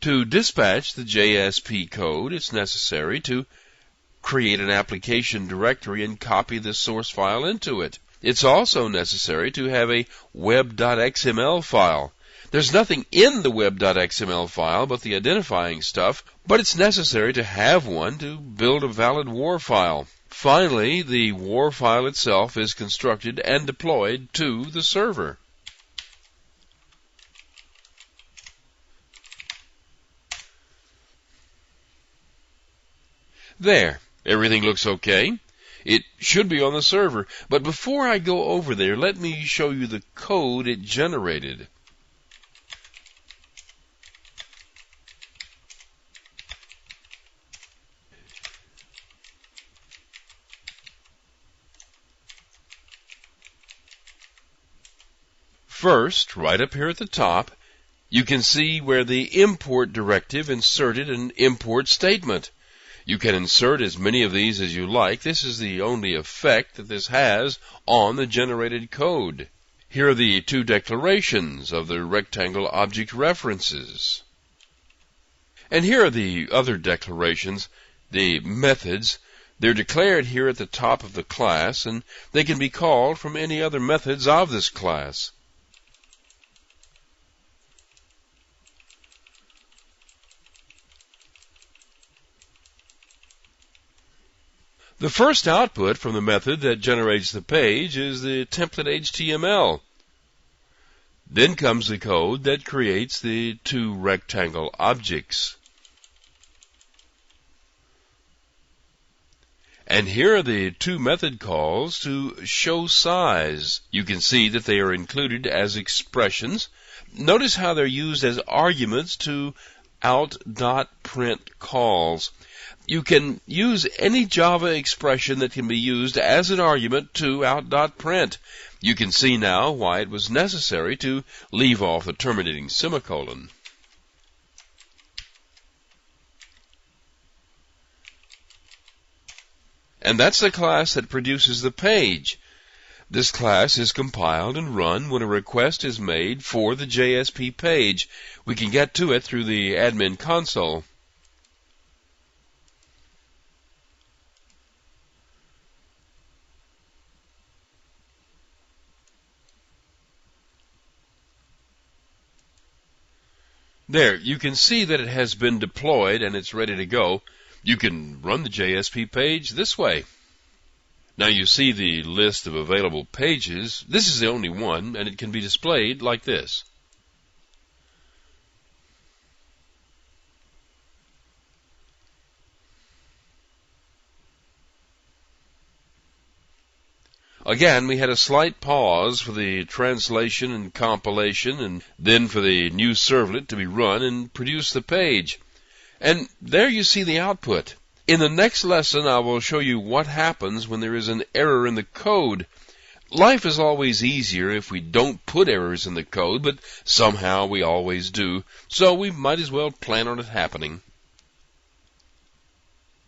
To dispatch the JSP code, it's necessary to create an application directory and copy the source file into it. It's also necessary to have a web.xml file. There's nothing in the web.xml file but the identifying stuff, but it's necessary to have one to build a valid WAR file. Finally, the WAR file itself is constructed and deployed to the server. There, everything looks okay. It should be on the server, but before I go over there, let me show you the code it generated. First, right up here at the top, you can see where the import directive inserted an import statement. You can insert as many of these as you like. This is the only effect that this has on the generated code. Here are the two declarations of the rectangle object references. And here are the other declarations, the methods. They're declared here at the top of the class, and they can be called from any other methods of this class. The first output from the method that generates the page is the template HTML. Then comes the code that creates the two rectangle objects. And here are the two method calls to show size. You can see that they are included as expressions. Notice how they're used as arguments to out.print calls. You can use any Java expression that can be used as an argument to out.print. You can see now why it was necessary to leave off the terminating semicolon. And that's the class that produces the page. This class is compiled and run when a request is made for the JSP page. We can get to it through the admin console. There, you can see that it has been deployed and it's ready to go. You can run the JSP page this way. Now you see the list of available pages. This is the only one, and it can be displayed like this. Again, we had a slight pause for the translation and compilation, and then for the new servlet to be run and produce the page. And there you see the output. In the next lesson, I will show you what happens when there is an error in the code. Life is always easier if we don't put errors in the code, but somehow we always do, so we might as well plan on it happening.